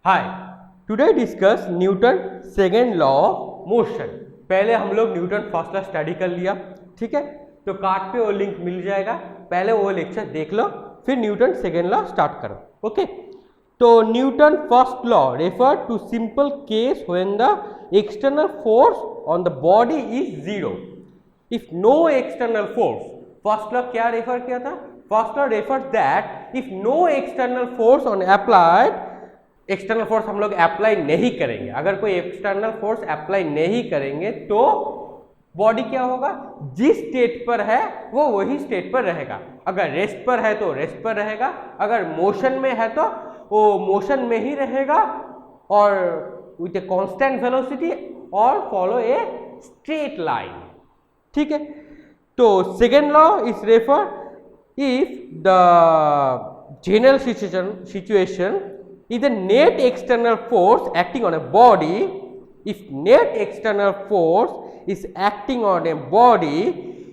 Hi, today discuss Newton second law of motion. पहले हम लोग न्यूटन फर्स्ट लॉ स्टडी कर लिया, ठीक है। तो कार्ड पे वो लिंक मिल जाएगा, पहले वो लेक्चर देख लो, फिर न्यूटन सेकेंड लॉ स्टार्ट करो, ओके। तो Newton first law refer to simple case when the external force on the body is zero if no external force. First law क्या रेफर किया था? First law refer that if no external force on applied, external force हम लोग apply नहीं करेंगे, अगर कोई external force apply नहीं करेंगे तो बॉडी क्या होगा, जिस स्टेट पर है वो वही स्टेट पर रहेगा। अगर रेस्ट पर है तो रेस्ट पर रहेगा, अगर मोशन में है तो वो मोशन में ही रहेगा और विथ ए कांस्टेंट वेलोसिटी और फॉलो ए स्ट्रेट लाइन, ठीक है। तो second law is refer if the general situation is the net external force acting on a body. If net external force is acting on a body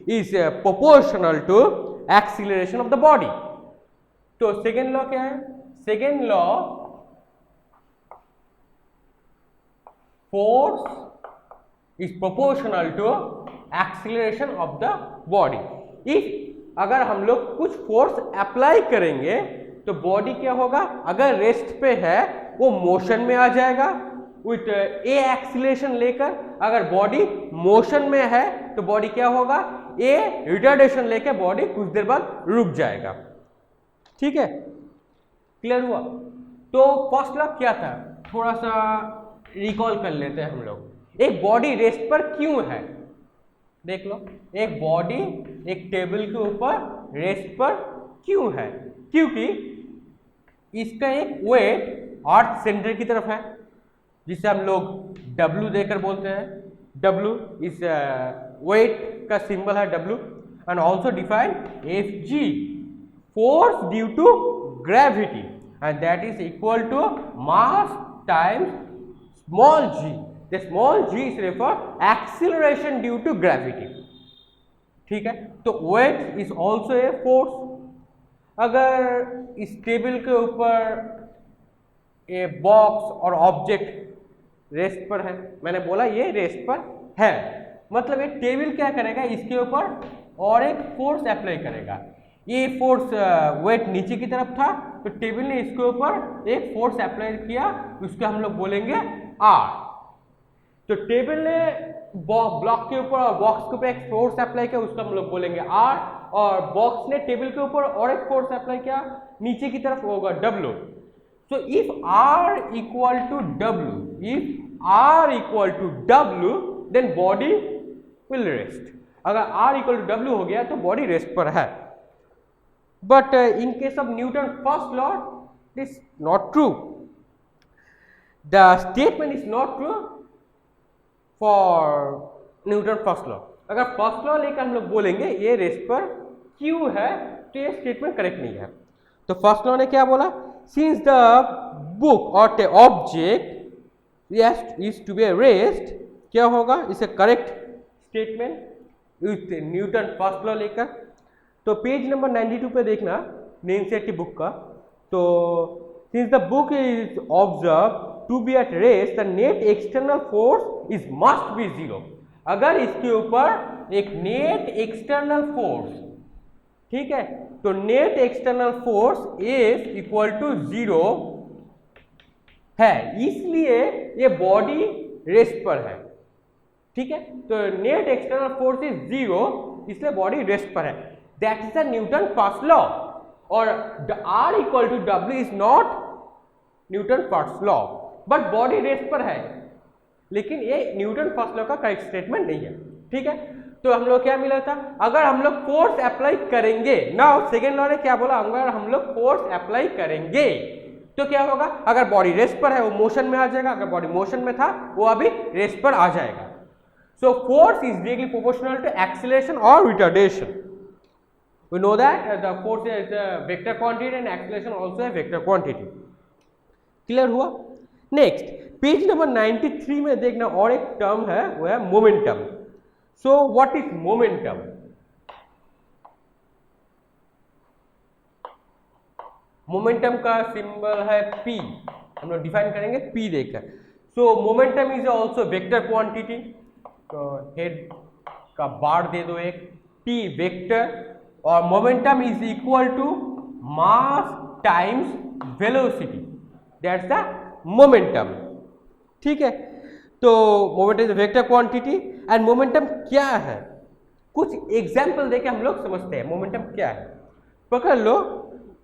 is proportional to acceleration of the body. तो second law क्या है? Second law, force is proportional to acceleration of the body. if अगर हम लोग कुछ force apply करेंगे तो body क्या होगा, अगर रेस्ट पे है वो मोशन में आ जाएगा विथ ए एक्सीलरेशन लेकर, अगर बॉडी मोशन में है तो बॉडी क्या होगा, ए रिटार्डेशन लेकर बॉडी कुछ देर बाद रुक जाएगा, ठीक है। क्लियर हुआ? तो फर्स्ट लॉ क्या था, थोड़ा सा रिकॉल कर लेते हैं हम लोग। एक बॉडी रेस्ट पर क्यों है, देख लो। एक बॉडी एक टेबल के ऊपर रेस्ट पर क्यों है? क्योंकि इसका एक वेट अर्थ सेंटर की तरफ है, जिसे हम लोग W देकर बोलते हैं। W इस वेट का सिंबल है W, and also define Fg, force due to gravity, and that is equal to mass times small g. The small g is refer acceleration due to gravity, ठीक है। तो weight is also a force. अगर इस table के ऊपर a box और object rest पर है, मैंने बोला ये रेस्ट पर है, मतलब ये टेबल क्या करेगा, इसके ऊपर और एक फोर्स अप्लाई करेगा। ये फोर्स वेट नीचे की तरफ था तो टेबल ने इसके ऊपर एक फोर्स अप्लाई किया, उसको हम लोग बोलेंगे R। तो टेबल ने ब्लॉक के ऊपर और बॉक्स के ऊपर एक फोर्स अप्लाई किया, उसको हम लोग बोलेंगे R, और बॉक्स ने टेबल के ऊपर और एक फोर्स अप्लाई किया नीचे की तरफ, होगा W. So if R equal to W, then body will rest. अगर R equal to W हो गया तो बॉडी रेस्ट पर है। But in case of Newton first law this not true, the statement is not true for Newton first law. अगर first law लेकर हम लोग बोलेंगे ये रेस्ट पर क्यों है तो ये स्टेटमेंट करेक्ट नहीं है। तो फर्स्ट लॉ ने क्या बोला, सिंस द बुक और the object is to be rest, क्या होगा, इसे correct statement with Newton first law लेकर। तो पेज नंबर 92 पे देखना नेनसेट की बुक का। तो since the book is observe to be at rest the net external force is must be zero. अगर इसके ऊपर एक नेट एक्सटर्नल फोर्स, ठीक है, तो net external force is equal to zero है, इसलिए ये बॉडी रेस्ट पर है, ठीक है। तो net external force is zero, इसलिए बॉडी रेस्ट पर है। That is the Newton first law. और R equal to W is not Newton first law, but body rest पर है, लेकिन ये न्यूटन फर्स्ट लॉ का करेक्ट स्टेटमेंट नहीं है, ठीक है। तो हम लोग क्या मिला था, अगर हम लोग फोर्स अप्लाई करेंगे, नाउ सेकेंड लॉ ने क्या बोला, अगर हम लोग फोर्स अप्लाई करेंगे तो क्या होगा, अगर बॉडी रेस्ट पर है वो मोशन में आ जाएगा, अगर बॉडी मोशन में था वो अभी रेस्ट पर आ जाएगा। So force is directly proportional to acceleration और retardation. We know that the force is a vector quantity and acceleration also a vector quantity. Clear हुआ? नेक्स्ट पेज नंबर 93 में देखना और एक टर्म है, वो है momentum. So what is momentum? Momentum का सिंबल है P, हम लोग डिफाइन करेंगे P देकर। So momentum is also vector quantity, तो हेड का बार दे दो एक, P वेक्टर, और momentum is equal to mass times velocity, that's the momentum. ठीक है, तो momentum is vector quantity and momentum क्या है, कुछ एग्जाम्पल देके हम लोग समझते हैं मोमेंटम क्या है। पकड़ लो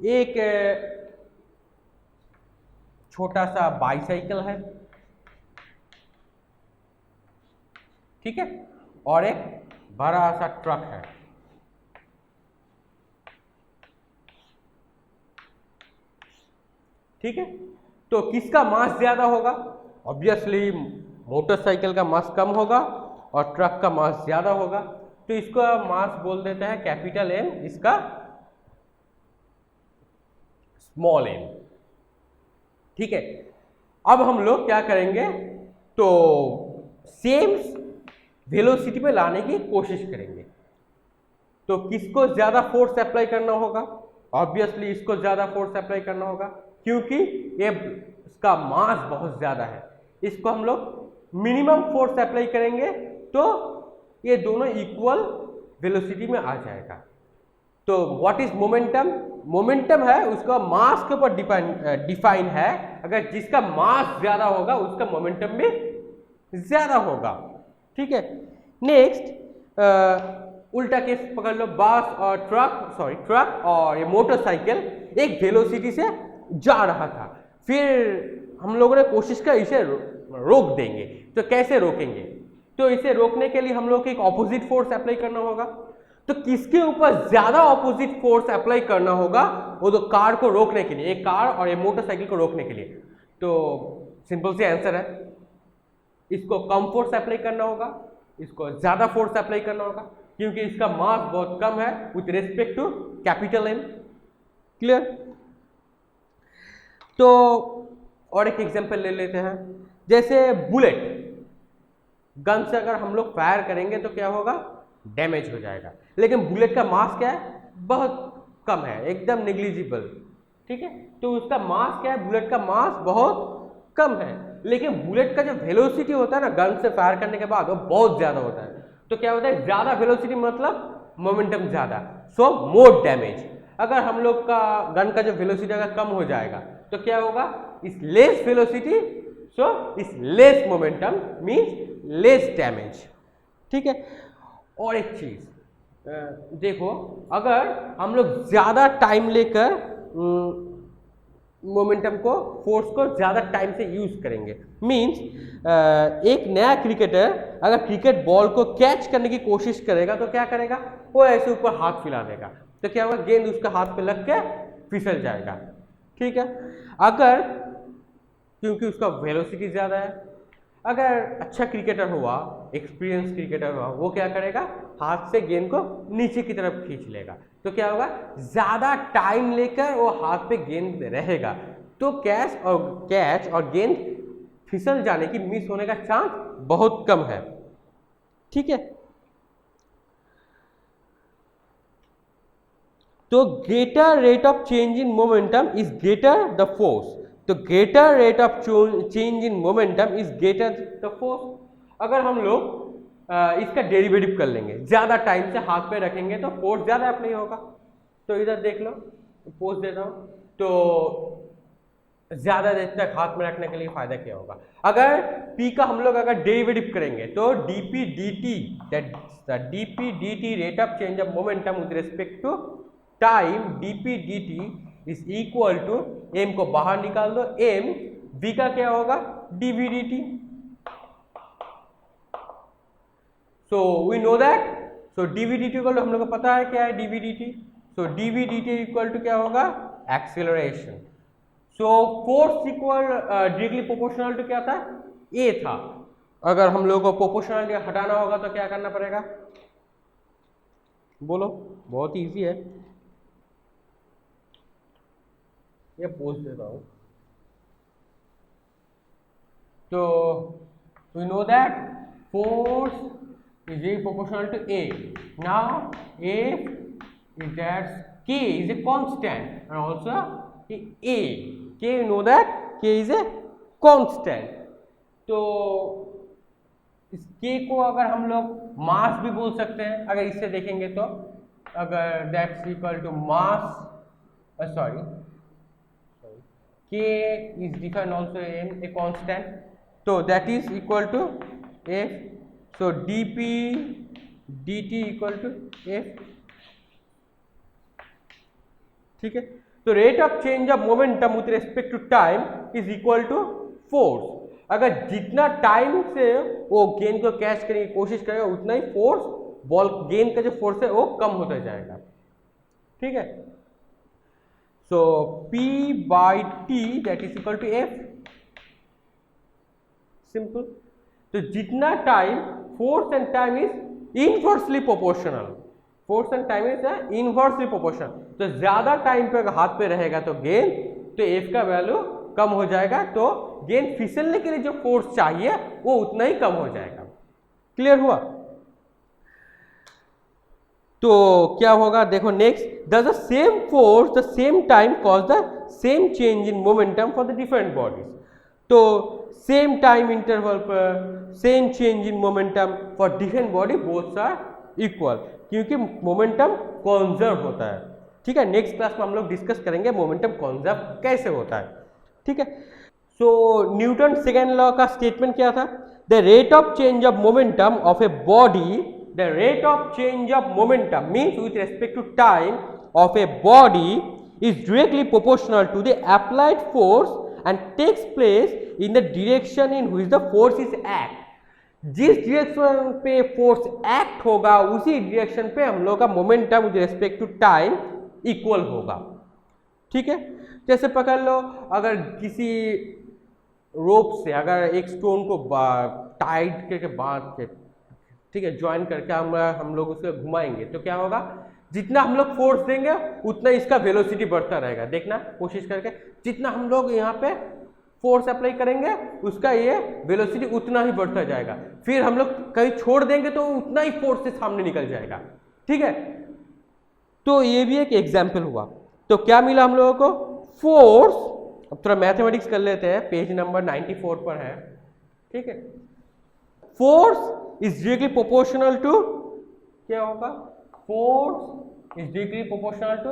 एक छोटा सा बाईसाइकिल है, ठीक है, और एक बड़ा सा ट्रक है। ठीक है, तो किसका मास ज्यादा होगा? ऑब्वियसली मोटरसाइकिल का मास कम होगा और ट्रक का मास ज्यादा होगा, तो इसका मास बोल देते हैं कैपिटल M, इसका स्मॉल m। ठीक है, अब हम लोग क्या करेंगे, तो सेम वेलोसिटी पे लाने की कोशिश करेंगे। तो किसको ज्यादा फोर्स अप्लाई करना होगा? ऑब्वियसली इसको ज्यादा फोर्स अप्लाई करना होगा, क्योंकि ये इसका मास बहुत ज्यादा है। इसको हम लोग मिनिमम फोर्स अप्लाई करेंगे तो ये दोनों इक्वल वेलोसिटी में आ जाएगा। तो व्हाट इज मोमेंटम? मोमेंटम है उसका मास के ऊपर डिफाइन है, अगर जिसका मास ज्यादा होगा उसका मोमेंटम भी ज्यादा होगा। ठीक है, नेक्स्ट उल्टा केस पकड़ लो, बस और ट्रक और ये मोटरसाइकिल एक वेलोसिटी से जा रहा था, फिर हम लोगों ने कोशिश कर इसे रोक देंगे। तो कैसे रोकेंगे? तो इसे रोकने के लिए हम लोग को एक ऑपोजिट फोर्स अप्लाई करना होगा। तो किसके ऊपर ज्यादा ऑपोजिट फोर्स अप्लाई करना होगा? वो तो कार को रोकने के लिए, एक कार और ये मोटरसाइकिल को रोकने के लिए। तो सिंपल सी आंसर है, इसको कम फोर्स अप्लाई करना होगा, इसको ज्यादा फोर्स अप्लाई करना होगा, क्योंकि इसका मास बहुत कम है with respect to capital M। Clear? तो और एक एग्जांपल ले लेते हैं, जैसे बुलेट गन से अगर हम लोग फायर करेंगे तो क्या होगा? डैमेज हो जाएगा। लेकिन बुलेट का मास क्या है? बहुत कम है, एकदम नेग्लिजिबल। ठीक है, तो उसका मास क्या है? बुलेट का मास बहुत कम है, लेकिन बुलेट का जो वेलोसिटी होता है ना गन से फायर करने के बाद, वो बहुत ज्यादा होता है। तो क्या होता है? ज्यादा वेलोसिटी मतलब मोमेंटम ज्यादा, सो मोर डैमेज। अगर हम लोग का गन का जो वेलोसिटी अगर कम हो जाएगा तो क्या होगा? इस लेस वेलोसिटी, सो इस less momentum means less damage. ठीक है, और एक चीज देखो, अगर हम लोग ज्यादा टाइम लेकर मोमेंटम को, फोर्स को ज्यादा टाइम से यूज करेंगे, मींस एक नया क्रिकेटर अगर क्रिकेट बॉल को कैच करने की कोशिश करेगा तो क्या करेगा? वो ऐसे ऊपर हाथ फैला देगा, तो क्या होगा? गेंद उसका हाथ पे लग के फिसल जाएगा। ठीक है, अगर क्योंकि उसका वेलोसिटी ज्यादा है, अगर अच्छा क्रिकेटर हुआ, एक्सपीरियंस क्रिकेटर हुआ, वो क्या करेगा? हाथ से गेंद को नीचे की तरफ खींच लेगा, तो क्या होगा? ज्यादा टाइम लेकर वो हाथ पे गेंद रहेगा, तो कैच और गेंद फिसल जाने की, मिस होने का चांस बहुत कम है। ठीक है, तो greater rate of change in momentum is greater the force. तो greater rate of change in momentum is greater the force. अगर हम लोग इसका डेरिवेटिव कर लेंगे, ज्यादा टाइम से हाथ पे रखेंगे तो फोर्स ज्यादा अप्लाई होगा। तो इधर देख लो, पोज देता हूं, तो ज्यादा देर तक हाथ में रखने के लिए फायदा क्या होगा? अगर P का हम लोग अगर डेरिवेटिव करेंगे तो dP dt, that dP dt rate of change of momentum with respect to time, dP dt is equal to, m को बाहर निकाल दो, m v का क्या होगा? dV dt। So we know that, so dV dt equal to, हम लोग को पता है क्या है dV dt। So dV dt equal to क्या होगा? Acceleration. So force equal directly proportional to क्या था? A था। अगर हम लोग को प्रोपोर्शनल हटाना होगा तो क्या करना पड़ेगा? बोलो, बहुत इजी है, ये पोस्ट देता हूं। तो we know that force is proportional to A. Now F is that K is a constant and also A. K, you know that के इज ए कांस्टेंट। तो इस के को अगर हम लोग मास भी बोल सकते हैं, अगर इससे देखेंगे तो, अगर that's equal to mass, sorry, K is defined also in a constant, तो that is equal to F, so dp dt equal to F. ठीक है, तो rate of change of momentum with respect to time is equal to force. अगर जितना time से वो गेंद को कैच करने की कोशिश करेगा उतना ही फोर्स, बॉल गेंद का जो फोर्स है वो कम होता जाएगा। ठीक है, so P by T that is equal to F, simple. तो जितना time, force and time is inversely proportional, force and time is inversely proportional. तो ज्यादा टाइम पे अगर हाथ पे रहेगा तो गेंद, तो एफ का वैल्यू कम हो जाएगा, तो गेंद फिसलने के लिए जो फोर्स चाहिए वो उतना ही कम हो जाएगा। क्लियर हुआ? तो क्या होगा देखो next, the same force the same time cause the same change in momentum for the different bodies. तो सेम टाइम इंटरवल पर same change in momentum for different body both are equal, क्योंकि momentum conserve होता है। ठीक है, next class में हम लोग डिस्कस करेंगे मोमेंटम कॉन्जर्व कैसे होता है। ठीक है, सो न्यूटन सेकेंड लॉ का स्टेटमेंट क्या था? The rate of change of momentum of a body, the rate of change of momentum means with respect to time of a body is directly proportional to the applied force and takes place in the direction in which the force is act. जिस direction पे force act होगा उसी direction पे हम लोग का momentum with respect to time equal होगा। ठीक है, जैसे पकड़ लो, अगर किसी रोप से अगर एक स्टोन को टाइट करके बांध के, ठीक है, ज्वाइन करके हम लोग उसको घुमाएंगे तो क्या होगा, जितना हम लोग फोर्स देंगे उतना इसका वेलोसिटी बढ़ता रहेगा। देखना कोशिश करके, जितना हम लोग यहाँ पे फोर्स अप्लाई करेंगे उसका ये वेलोसिटी उतना ही बढ़ता जाएगा। फिर हम लोग कहीं छोड़ देंगे तो उतना ही फोर्स से सामने निकल जाएगा। ठीक है, तो ये भी एक एग्जाम्पल हुआ। तो क्या मिला हम लोगों को? फोर्स, अब थोड़ा मैथमेटिक्स कर लेते हैं, पेज नंबर 94 पर है। ठीक है, force is directly proportional to, क्या होगा, force is directly proportional to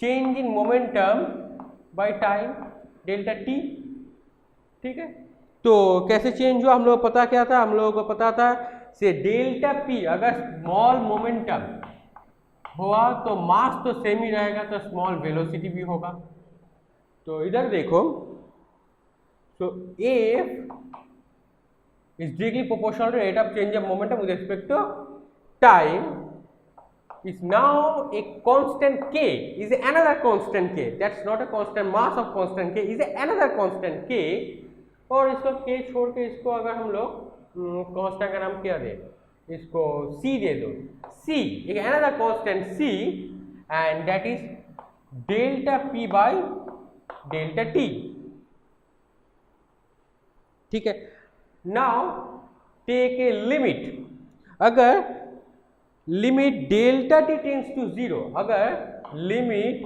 change in momentum by time delta T. ठीक है, तो कैसे चेंज हुआ हम लोग पता क्या था? हम लोगों को पता था से डेल्टा पी, अगर स्मॉल मोमेंटम हुआ तो मास तो सेम ही रहेगा, तो स्मॉल वेलोसिटी भी होगा। तो इधर देखो, तो F is directly proportional to rate of change of momentum with respect to time is now a constant k, is another constant k, that's not a constant mass of constant k, is another constant k। और इसको k छोड़ के इसको अगर हम लोग constant का नाम क्या दे, इसको c दे दो, c एक another constant c and that is delta p by delta t। ठीक है, now take a limit, अगर limit delta T tends to zero, अगर limit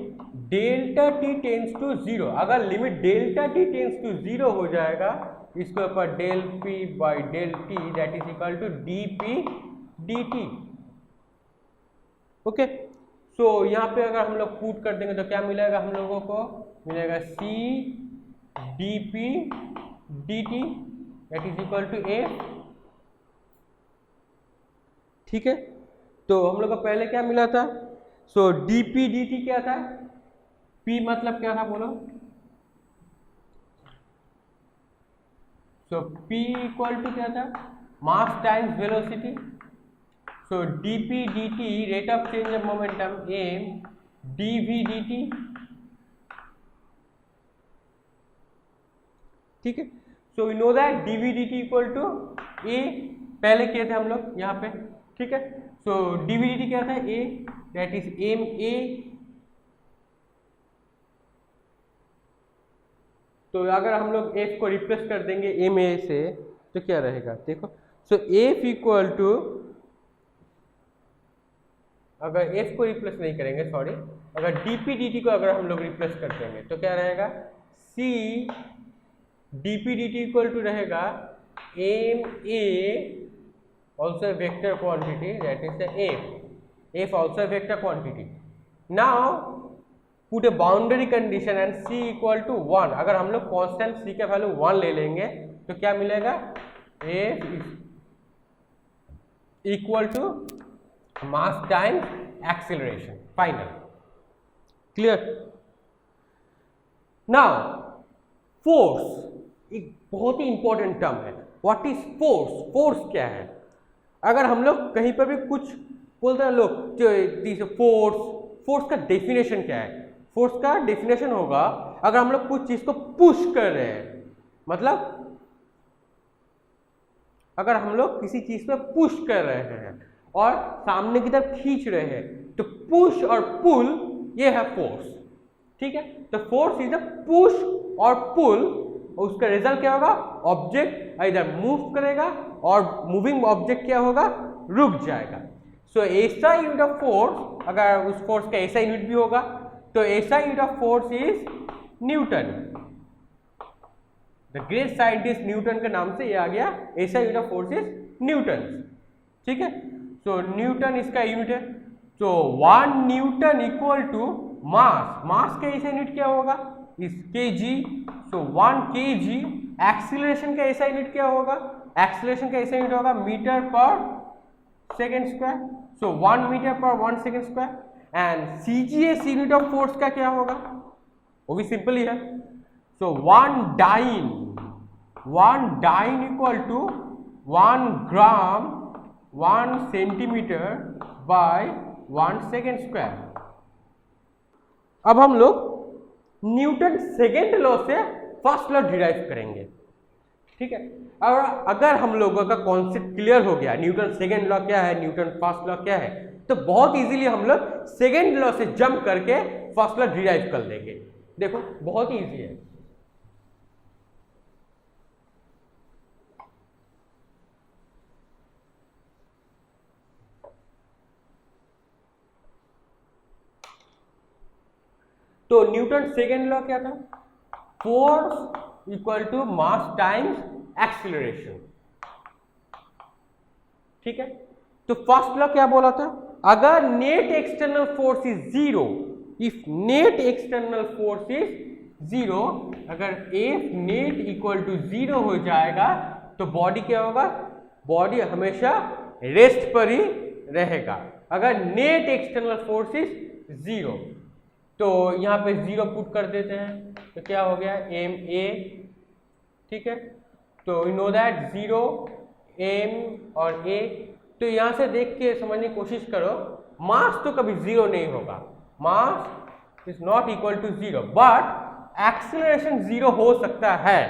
delta T tends to zero, अगर limit delta T tends to zero हो जाएगा, इसके ऊपर del P by del T that is equal to D P D T. Okay, so यहाँ पे अगर हम लोग पुट कर देंगे तो क्या मिलेगा हम लोगों को? मिलेगा C D P D T that is equal to A. ठीक है, तो हम लोग को पहले क्या मिला था? सो dp dt क्या था? p मतलब क्या था बोलो? सो p इक्वल टू क्या था? Mass times velocity. So dp dt rate of change of momentum m dv dt। ठीक है, so we know that dv dt equal to a, पहले किए थे हम लोग यहाँ पे। ठीक है, सो dv dt क्या था? a that is M A. तो अगर हम लोग f को रिप्लेस कर देंगे एम ए से तो क्या रहेगा देखो, सो f इक्वल टू, अगर f को रिप्लेस नहीं करेंगे, सॉरी, अगर dp dt को अगर हम लोग रिप्लेस कर देंगे तो क्या रहेगा? c dp dt equal to रहेगा m a also a vector quantity, that is the f also a vector quantity. Now put a boundary condition and c equal to 1. अगर हम लोग कांस्टेंट c का वैल्यू 1 ले लेंगे तो क्या मिलेगा, f equal to mass times acceleration final. Clear. Now force एक बहुत ही इंपॉर्टेंट टर्म है. What is force? फोर्स क्या है? अगर हम लोग कहीं पर भी कुछ बोलते हैं लोग फोर्स का डेफिनेशन क्या है? फोर्स का डेफिनेशन होगा अगर हम लोग कुछ चीज को पुश कर रहे हैं, मतलब अगर हम लोग किसी चीज पे पुश कर रहे हैं और सामने की तरफ खींच रहे हैं, तो पुश और पुल ये है फोर्स. ठीक है. तो फोर्स इज द पुश और पुल. उसका रिजल्ट क्या होगा? ऑब्जेक्ट इधर मूव करेगा और मूविंग ऑब्जेक्ट क्या होगा? रुक जाएगा. सो ऐसा यूनिट ऑफ फोर्स, अगर उस फोर्स का ऐसा यूनिट भी होगा तो ऐसा unit of force is Newton. The great scientist Newton के नाम से ये आ गया. ऐसा unit of force is Newton. ठीक है. सो न्यूटन इसका यूनिट है. तो 1 न्यूटन इक्वल टू मास. मास का ऐसा यूनिट क्या होगा? इस केजी. सो 1 केजी. एक्सीलरेशन का ऐसा यूनिट क्या होगा? एक्सीलरेशन का ऐसा यूनिट होगा मीटर पर सेकेंड स्क्वायर. सो 1 मीटर पर 1 second square. And CGS unit of force का क्या होगा? वो भी सिंपल ही है. So 1 dyne equal to 1 gram 1 centimetre by 1 second square. अब हम लोग न्यूटन सेकेंड लॉ से फर्स्ट लॉ डिराइव करेंगे. ठीक है. और अगर हम लोगों का कॉन्सेप्ट क्लियर हो गया, न्यूटन सेकेंड लॉ क्या है, न्यूटन फर्स्ट लॉ क्या है, तो बहुत इजीली हम लोग सेकेंड लॉ से जंप करके फर्स्ट लॉ डिराइव कर देंगे. देखो बहुत ही इजी है. तो न्यूटन सेकेंड लॉ क्या था? Force equal to mass times acceleration. ठीक है. तो फर्स्ट लॉ क्या बोला था? अगर net external force is zero, if net external force is zero, अगर F net equal to zero हो जाएगा तो बॉडी क्या होगा? बॉडी हमेशा रेस्ट पर ही रहेगा. अगर net external force is zero, तो यहाँ पे जीरो पुट कर देते हैं तो क्या हो गया? M A. ठीक है. तो you know that zero M और ए. तो यहाँ से देख के समझने की कोशिश करो, मास तो कभी जीरो नहीं होगा. Mass is not equal to zero, but acceleration zero हो सकता है.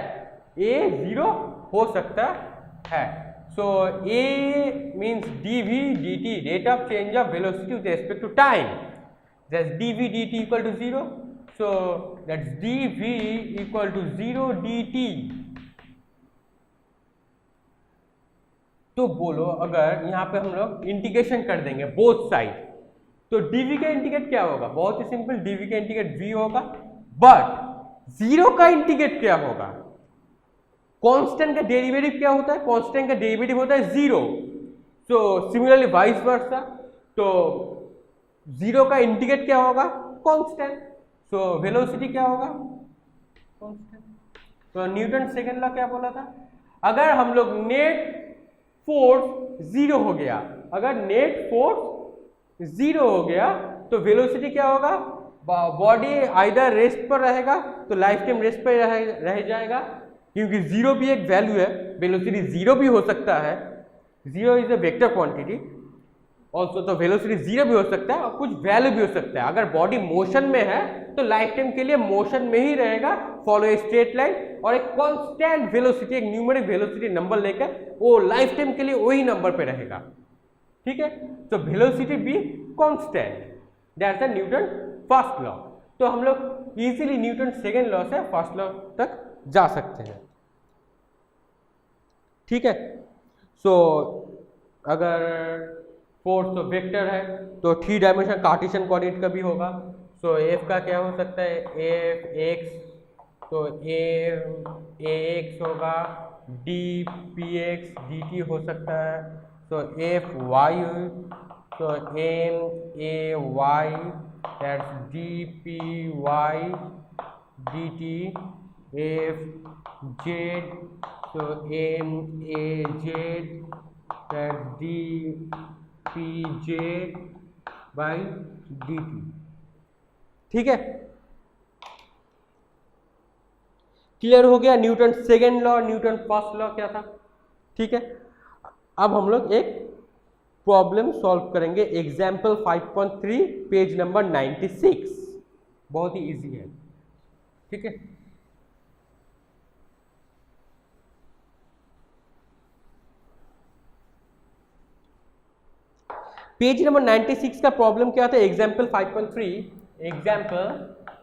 ए जीरो हो सकता है. So A means dv dt, rate of change of velocity with respect to time. That's dv dt equal to 0. So that's dv equal to 0 dt. तो बोलो अगर यहाँ पे हम लोग इंटीग्रेशन कर देंगे बोथ साइड, तो dv का इंटीग्रेट क्या होगा? बहुत ही सिंपल, dv का इंटीग्रेट v होगा. बट जीरो का इंटीग्रेट क्या होगा? कांस्टेंट का डेरिवेटिव क्या होता है? कांस्टेंट का डेरिवेटिव होता है zero. So similarly vice versa. तो जीरो का इंटीग्रेट क्या होगा? कांस्टेंट. सो वेलोसिटी क्या होगा? कांस्टेंट. तो न्यूटन सेकेंड लॉ क्या बोला था? अगर हम लोग नेट फोर्स जीरो हो गया, अगर नेट फोर्स जीरो हो गया तो वेलोसिटी क्या होगा? बॉडी आइदर रेस्ट पर रहेगा, तो लाइफ टाइम रेस्ट पर रह जाएगा, क्योंकि जीरो भी एक वैल्यू है. वेलोसिटी जीरो भी हो सकता है. Zero is a vector quantity also. तो वेलोसिटी जीरो भी हो सकता है और कुछ वैल्यू भी हो सकता है. अगर बॉडी मोशन में है तो लाइफ टाइम के लिए मोशन में ही रहेगा, फॉलो ए स्ट्रेट लाइन, और एक कांस्टेंट वेलोसिटी, एक न्यूमेरिक वेलोसिटी नंबर लेकर वो लाइफ टाइम के लिए वही नंबर पे रहेगा. ठीक है. तो वेलोसिटी भी constant. That's the Newton first law. तो हम लोग इजीली न्यूटन सेकेंड लॉ से फर्स्ट लॉ तक जा सकते हैं. ठीक है. सो अगर फोर्स तो वेक्टर है तो 3 डायमेंशन कार्टेशियन कोऑर्डिनेट का भी होगा. सो एफ का क्या हो सकता है? एफ एक्स तो ए एक्स होगा, D P X D T हो सकता है, तो एफ वाई, तो M A Y that's D P Y D T, F Z, तो M A Z that's D P Z by D T. ठीक है, क्लियर हो गया Newton second law, Newton first law क्या था। ठीक है, अब हम लोग एक प्रॉब्लम सॉल्व करेंगे, एग्जाम्पल 5.3 पेज नंबर 96, बहुत ही इजी है। ठीक है, पेज नंबर 96 का प्रॉब्लम क्या था, एग्जाम्पल 5.3, एग्जाम्पल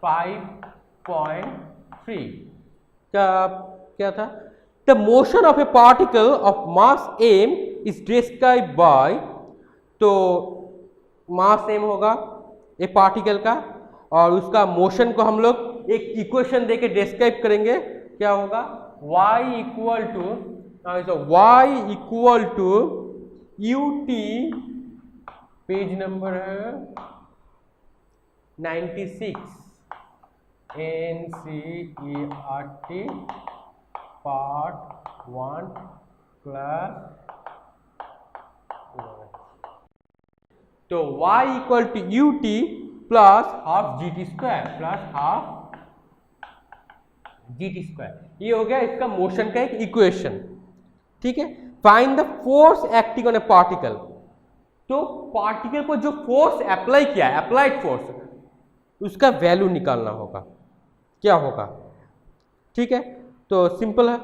5.3 क्या था, the motion of a particle of mass M is described by, तो मास एम होगा ए पार्टिकल का और उसका मोशन को हम लोग एक इक्वेशन देके डिस्क्राइब करेंगे, क्या होगा, y equal to U T, page number है 96, NCERT पार्ट 1 क्लास 1। तो y equal to U T plus half G T square, plus half G T square, ये हो गया इसका मोशन का एक इक्वेशन। ठीक है, find the force acting on A particle, तो पार्टिकल को जो फोर्स अप्लाई किया है, अप्लाइड फोर्स, उसका वैल्यू निकालना होगा, क्या होगा। ठीक है, तो सिंपल है,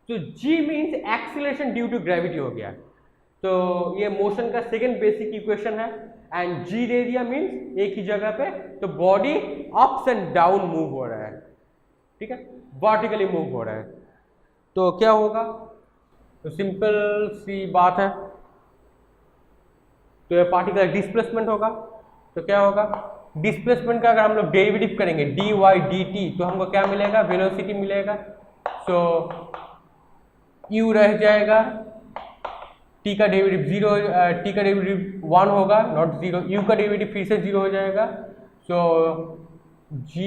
तो g means acceleration due to gravity हो गया, तो ये मोशन का सेकेंड बेसिक इक्वेशन है, एंड g दे दिया मीन्स एक ही जगह पे, तो body ups and down move हो रहा है। ठीक है, वर्टिकली मूव हो रहा है, तो क्या होगा, तो सिंपल सी बात है, तो ये पार्टिकल डिस्प्लेसमेंट होगा, तो क्या होगा, डिस्प्लेसमेंट का अगर हम लोग डेरिवेटिव करेंगे डी वाई डी टी, तो हमको क्या मिलेगा, वेलोसिटी मिलेगा, सो u रह जाएगा, t का डेरिवेटिव 0, t का डेरिवेटिव 1 होगा, नॉट 0, u का डेरिवेटिव फिर से 0 हो जाएगा, सो g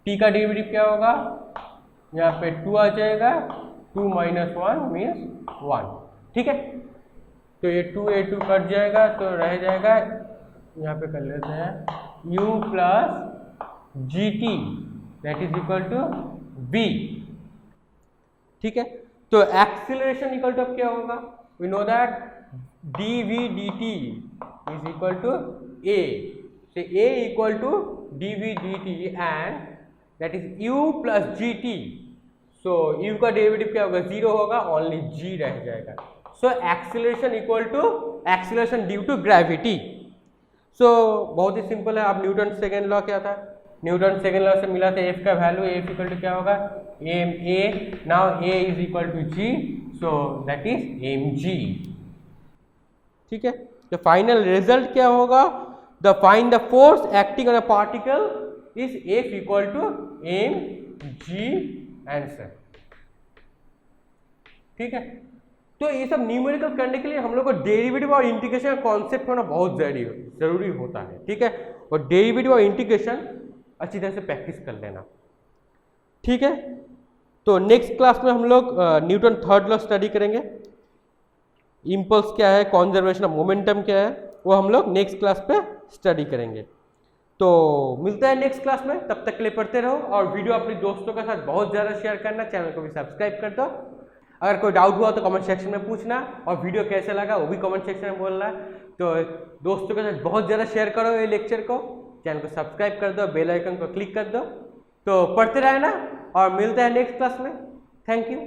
t का डेरिवेटिव क्या होगा, यहाँ पे 2 आ जाएगा, 2 माइनस 1 मीन्स 1। ठीक है, तो ये 2 कट जाएगा, तो रह जाएगा, यहाँ पे कर लेते हैं u plus G T that is equal to v। ठीक है, तो एक्सीलरेशन इक्वल टू अब क्या होगा, we know that dv dt is equal to a, so a equal to dv dt and that is u plus G T, so u का derivative क्या होगा, 0 होगा, ओनली g रह जाएगा, so acceleration equal to acceleration due to gravity. So बहुत ही simple है। अब न्यूटन सेकेंड लॉ क्या था, न्यूटन सेकेंड लॉ से मिला था एफ का वैल्यू, एफ इक्वल टू क्या होगा, M A, now A is equal to G, so that is M G. ठीक है, तो फाइनल रिजल्ट क्या होगा, the find the force acting on a particle is F equal to M G answer. ठीक है, तो ये सब न्यूमेरिकल करने के लिए हम लोग को डेरिवेटिव और इंटीग्रेशन का कॉन्सेप्ट होना बहुत जरूरी होता है। ठीक है, और डेरिवेटिव और इंटीग्रेशन अच्छी तरह से प्रैक्टिस कर लेना। ठीक है, तो नेक्स्ट क्लास में हम लोग न्यूटन थर्ड लॉ स्टडी करेंगे, इम्पल्स क्या है, कॉन्जर्वेशन ऑफ मोमेंटम क्या है, वो हम लोग नेक्स्ट क्लास पे स्टडी करेंगे। तो मिलता है नेक्स्ट क्लास में, तब तक के लिए पढ़ते रहो और वीडियो अपने दोस्तों के साथ बहुत ज़्यादा शेयर करना, चैनल को भी सब्सक्राइब कर दो। अगर कोई डाउट हुआ तो कमेंट सेक्शन में पूछना, और वीडियो कैसे लगा वो भी कमेंट सेक्शन में बोलना। तो दोस्तों के साथ बहुत ज़्यादा शेयर करो ये लेक्चर को, चैनल को सब्सक्राइब कर दो, बेल आइकन को क्लिक कर दो। तो पढ़ते रहना और मिलते हैं नेक्स्ट क्लास में। Thank you.